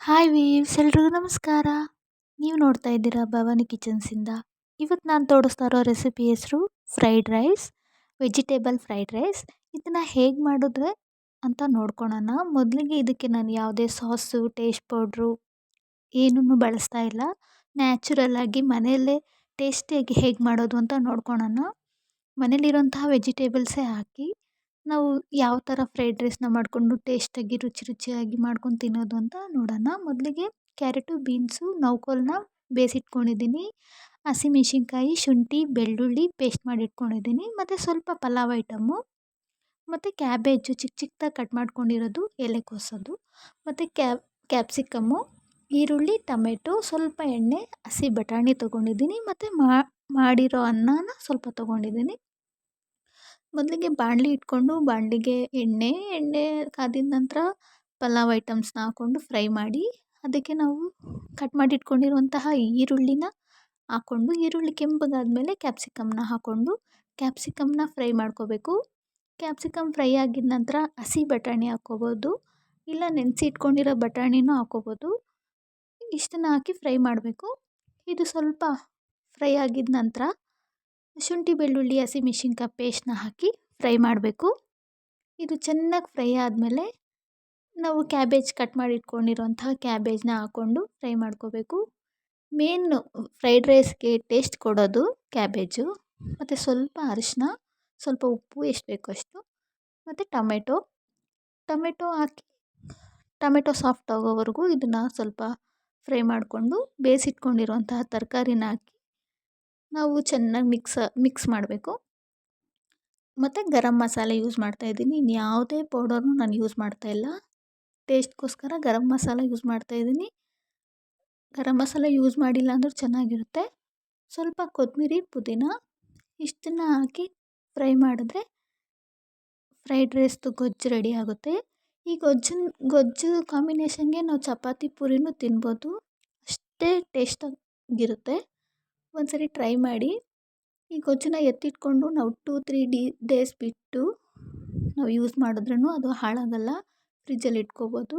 Hi views, ಎಲ್ರಿಗೂ ನಮಸ್ಕಾರ. ನೀವು ನೋಡ್ತಾ ಇದ್ದೀರಾ ಭವಾನಿ ಕಿಚನ್ಸಿಂದ. ಇವತ್ತು ನಾನು ತೋರಿಸ್ತಾ ಇರೋ ರೆಸಿಪಿ ಹೆಸರು fried rice, vegetable fried rice. ಇದನ್ನು ಹೇಗೆ ಮಾಡಿದ್ರೆ ಅಂತ ನೋಡ್ಕೊಳೋಣ. ಮೊದಲಿಗೆ ಇದಕ್ಕೆ ನಾನು ಯಾವುದೇ ಸಾಸು, ಟೇಸ್ಟ್ ಪೌಡ್ರು ಏನೂ ಬಳಸ್ತಾ ಇಲ್ಲ. ನ್ಯಾಚುರಲ್ ಆಗಿ ಮನೆಯಲ್ಲೇ ಟೇಸ್ಟಿಯಾಗಿ ಹೇಗೆ ಮಾಡೋದು ಅಂತ ನೋಡ್ಕೊಳೋಣ. ಮನೇಲಿರೋಂತಹ ವೆಜಿಟೇಬಲ್ಸೇ ಹಾಕಿ ನಾವು ಯಾವ ಥರ ಫ್ರೈಡ್ ರೈಸ್ನ ಮಾಡಿಕೊಂಡು ಟೇಸ್ಟಾಗಿ ರುಚಿಯಾಗಿ ಮಾಡ್ಕೊಂಡು ತಿನ್ನೋದು ಅಂತ ನೋಡೋಣ. ಮೊದಲಿಗೆ ಕ್ಯಾರೆಟು, ಬೀನ್ಸು, ನೌಕೋಲನ್ನ ಬೇಯಿಸಿಟ್ಕೊಂಡಿದ್ದೀನಿ. ಹಸಿಮೆಣ್ಸಿನ್ಕಾಯಿ, ಶುಂಠಿ, ಬೆಳ್ಳುಳ್ಳಿ ಪೇಸ್ಟ್ ಮಾಡಿ ಇಟ್ಕೊಂಡಿದ್ದೀನಿ. ಮತ್ತು ಸ್ವಲ್ಪ ಪಲಾವ್ ಐಟಮು, ಮತ್ತು ಕ್ಯಾಬೇಜು ಚಿಕ್ಕ ಚಿಕ್ಕದಾಗಿ ಕಟ್ ಮಾಡ್ಕೊಂಡಿರೋದು, ಎಲೆಕೋಸದು, ಮತ್ತು ಕ್ಯಾಪ್ಸಿಕಮ್ಮು, ಈರುಳ್ಳಿ, ಟೊಮೆಟೊ, ಸ್ವಲ್ಪ ಎಣ್ಣೆ, ಹಸಿ ಬಟಾಣಿ ತೊಗೊಂಡಿದ್ದೀನಿ, ಮತ್ತು ಮಾಡಿರೋ ಅನ್ನನ ಸ್ವಲ್ಪ ತೊಗೊಂಡಿದ್ದೀನಿ. ಮೊದಲಿಗೆ ಬಾಣಲಿ ಇಟ್ಕೊಂಡು ಬಾಣಲಿಗೆ ಎಣ್ಣೆ ಕಾದಿದ ನಂತರ ಪಲಾವ್ ಐಟಮ್ಸ್ನ ಹಾಕ್ಕೊಂಡು ಫ್ರೈ ಮಾಡಿ, ಅದಕ್ಕೆ ನಾವು ಕಟ್ ಮಾಡಿ ಇಟ್ಕೊಂಡಿರುವಂತಹ ಈರುಳ್ಳಿನ ಹಾಕ್ಕೊಂಡು, ಈರುಳ್ಳಿ ಕೆಂಪಗಾದ್ಮೇಲೆ ಕ್ಯಾಪ್ಸಿಕಮ್ನ ಹಾಕ್ಕೊಂಡು ಕ್ಯಾಪ್ಸಿಕಮ್ನ ಫ್ರೈ ಮಾಡ್ಕೋಬೇಕು. ಕ್ಯಾಪ್ಸಿಕಮ್ ಫ್ರೈ ಆಗಿದ ನಂತರ ಹಸಿ ಬಟಾಣಿ ಹಾಕ್ಕೋಬೋದು, ಇಲ್ಲ ನೆನೆಸಿ ಇಟ್ಕೊಂಡಿರೋ ಬಟಾಣಿನೂ ಹಾಕ್ಕೋಬೋದು. ಇಷ್ಟನ್ನು ಹಾಕಿ ಫ್ರೈ ಮಾಡಬೇಕು. ಇದು ಸ್ವಲ್ಪ ಫ್ರೈ ಆಗಿದ ನಂತರ ಶುಂಠಿ, ಬೆಳ್ಳುಳ್ಳಿ, ಹಸಿಮೆಣ್ಸಿನ್ಕಾಯಿ ಪೇಸ್ಟ್ನ ಹಾಕಿ ಫ್ರೈ ಮಾಡಬೇಕು. ಇದು ಚೆನ್ನಾಗಿ ಫ್ರೈ ಆದಮೇಲೆ ನಾವು ಕ್ಯಾಬೇಜ್ ಕಟ್ ಮಾಡಿ ಇಟ್ಕೊಂಡಿರೋಂತಹ ಕ್ಯಾಬೇಜ್ನ ಹಾಕ್ಕೊಂಡು ಫ್ರೈ ಮಾಡ್ಕೋಬೇಕು. ಮೇನು ಫ್ರೈಡ್ ರೈಸ್ಗೆ ಟೇಸ್ಟ್ ಕೊಡೋದು ಕ್ಯಾಬೇಜು, ಮತ್ತು ಸ್ವಲ್ಪ ಅರಿಶಿನ, ಸ್ವಲ್ಪ ಉಪ್ಪು ಎಷ್ಟು ಬೇಕೋ ಅಷ್ಟು, ಮತ್ತು ಟೊಮೆಟೊ ಹಾಕಿ ಟೊಮೆಟೊ ಸಾಫ್ಟ್ ಆಗೋವರೆಗೂ ಇದನ್ನು ಸ್ವಲ್ಪ ಫ್ರೈ ಮಾಡಿಕೊಂಡು ಬೇಯಿಸಿಟ್ಕೊಂಡಿರೋಂತಹ ತರಕಾರಿನ ಹಾಕಿ ನಾವು ಚೆನ್ನಾಗಿ ಮಿಕ್ಸ್ ಮಾಡಬೇಕು. ಮತ್ತು ಗರಂ ಮಸಾಲೆ ಯೂಸ್ ಮಾಡ್ತಾಯಿದ್ದೀನಿ. ಇನ್ಯಾವುದೇ ಪೌಡರ್ನು ನಾನು ಯೂಸ್ ಮಾಡ್ತಾಯಿಲ್ಲ. ಟೇಸ್ಟ್ಗೋಸ್ಕರ ಗರಂ ಮಸಾಲ ಯೂಸ್ ಮಾಡ್ತಾಯಿದ್ದೀನಿ. ಗರಂ ಮಸಾಲ ಯೂಸ್ ಮಾಡಿಲ್ಲ ಅಂದರೂ ಚೆನ್ನಾಗಿರುತ್ತೆ. ಸ್ವಲ್ಪ ಕೊತ್ತಂಬರಿ, ಪುದೀನ ಇಷ್ಟನ್ನು ಹಾಕಿ ಫ್ರೈ ಮಾಡಿದ್ರೆ ಫ್ರೈಡ್ ರೈಸ್ದು ಗೊಜ್ಜು ರೆಡಿ ಆಗುತ್ತೆ. ಈ ಗೊಜ್ಜು ಕಾಂಬಿನೇಷನ್ಗೆ ನಾವು ಚಪಾತಿ, ಪೂರಿನೂ ತಿನ್ಬೋದು. ಅಷ್ಟೇ ಟೇಸ್ಟಾಗಿರುತ್ತೆ. ಒಂದ್ಸರಿ ಟ್ರೈ ಮಾಡಿ. ಈ ಗೊಜ್ಜನ್ನ ಎತ್ತಿಟ್ಕೊಂಡು ನಾವು 2-3 ಡೇಸ್ ಬಿಟ್ಟು ನಾವು ಯೂಸ್ ಮಾಡಿದ್ರೂ ಅದು ಹಾಳಾಗಲ್ಲ. ಫ್ರಿಜ್ಜಲ್ಲಿ ಇಟ್ಕೋಬೋದು.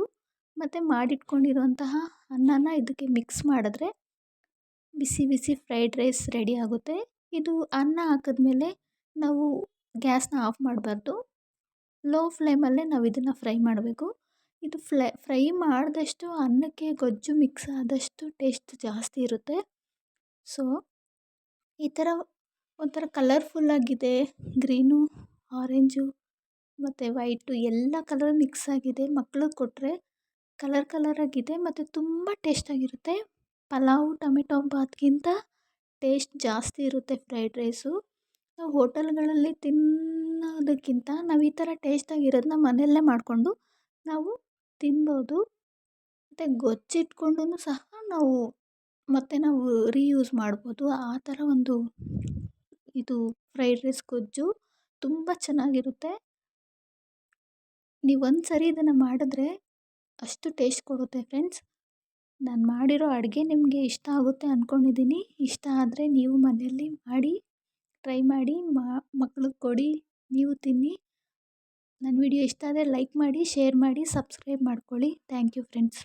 ಮತ್ತು ಮಾಡಿಟ್ಕೊಂಡಿರೋಂತಹ ಅನ್ನನ ಇದಕ್ಕೆ ಮಿಕ್ಸ್ ಮಾಡಿದ್ರೆ ಬಿಸಿ ಬಿಸಿ ಫ್ರೈಡ್ ರೈಸ್ ರೆಡಿ ಆಗುತ್ತೆ. ಇದು ಅನ್ನ ಹಾಕಿದ್ಮೇಲೆ ನಾವು ಗ್ಯಾಸ್ನ ಆಫ್ ಮಾಡಬಾರ್ದು. ಲೋ ಫ್ಲೇಮಲ್ಲೇ ನಾವು ಇದನ್ನು ಫ್ರೈ ಮಾಡಬೇಕು. ಇದು ಫ್ರೈ ಮಾಡಿದಷ್ಟು ಅನ್ನಕ್ಕೆ ಗೊಜ್ಜು ಮಿಕ್ಸ್ ಆದಷ್ಟು ಟೇಸ್ಟ್ ಜಾಸ್ತಿ ಇರುತ್ತೆ. ಸೊ ಈ ಥರ ಒಂಥರ ಕಲರ್ಫುಲ್ಲಾಗಿದೆ. ಗ್ರೀನು, ಆರೆಂಜು ಮತ್ತು ವೈಟು ಎಲ್ಲ ಕಲರ್ ಮಿಕ್ಸ್ ಆಗಿದೆ. ಮಕ್ಳಿಗೆ ಕೊಟ್ಟರೆ ಕಲರಾಗಿದೆ ಮತ್ತು ತುಂಬ ಟೇಸ್ಟಾಗಿರುತ್ತೆ. ಪಲಾವು, ಟೊಮೆಟೊ ಬಾತ್ಗಿಂತ ಟೇಸ್ಟ್ ಜಾಸ್ತಿ ಇರುತ್ತೆ ಫ್ರೈಡ್ ರೈಸು. ನಾವು ಹೋಟೆಲ್ಗಳಲ್ಲಿ ತಿನ್ನೋದಕ್ಕಿಂತ ನಾವು ಈ ಥರ ಟೇಸ್ಟಾಗಿರೋದನ್ನ ಮನೆಯಲ್ಲೇ ಮಾಡಿಕೊಂಡು ನಾವು ತಿನ್ಬೋದು. ಮತ್ತು ಗೊಜ್ಜಿಟ್ಕೊಂಡು ಸಹ ನಾವು ರೀಯೂಸ್ ಮಾಡ್ಬೋದು. ಆ ಥರ ಒಂದು ಇದು ಫ್ರೈಡ್ ರೈಸ್ ಗೊಜ್ಜು ತುಂಬ ಚೆನ್ನಾಗಿರುತ್ತೆ. ನೀವು ಒಂದು ಸರಿ ಇದನ್ನು ಮಾಡಿದ್ರೆ ಅಷ್ಟು ಟೇಸ್ಟ್ ಕೊಡುತ್ತೆ ಫ್ರೆಂಡ್ಸ್. ನಾನು ಮಾಡಿರೋ ಅಡುಗೆ ನಿಮಗೆ ಇಷ್ಟ ಆಗುತ್ತೆ ಅಂದ್ಕೊಂಡಿದ್ದೀನಿ. ಇಷ್ಟ ಆದರೆ ನೀವು ಮನೆಯಲ್ಲಿ ಮಾಡಿ ಟ್ರೈ ಮಾಡಿ, ಮಕ್ಳಿಗೆ ಕೊಡಿ, ನೀವು ತಿನ್ನಿ. ನನ್ನ ವಿಡಿಯೋ ಇಷ್ಟ ಆದರೆ ಲೈಕ್ ಮಾಡಿ, ಶೇರ್ ಮಾಡಿ, ಸಬ್ಸ್ಕ್ರೈಬ್ ಮಾಡ್ಕೊಳ್ಳಿ. Thank you friends.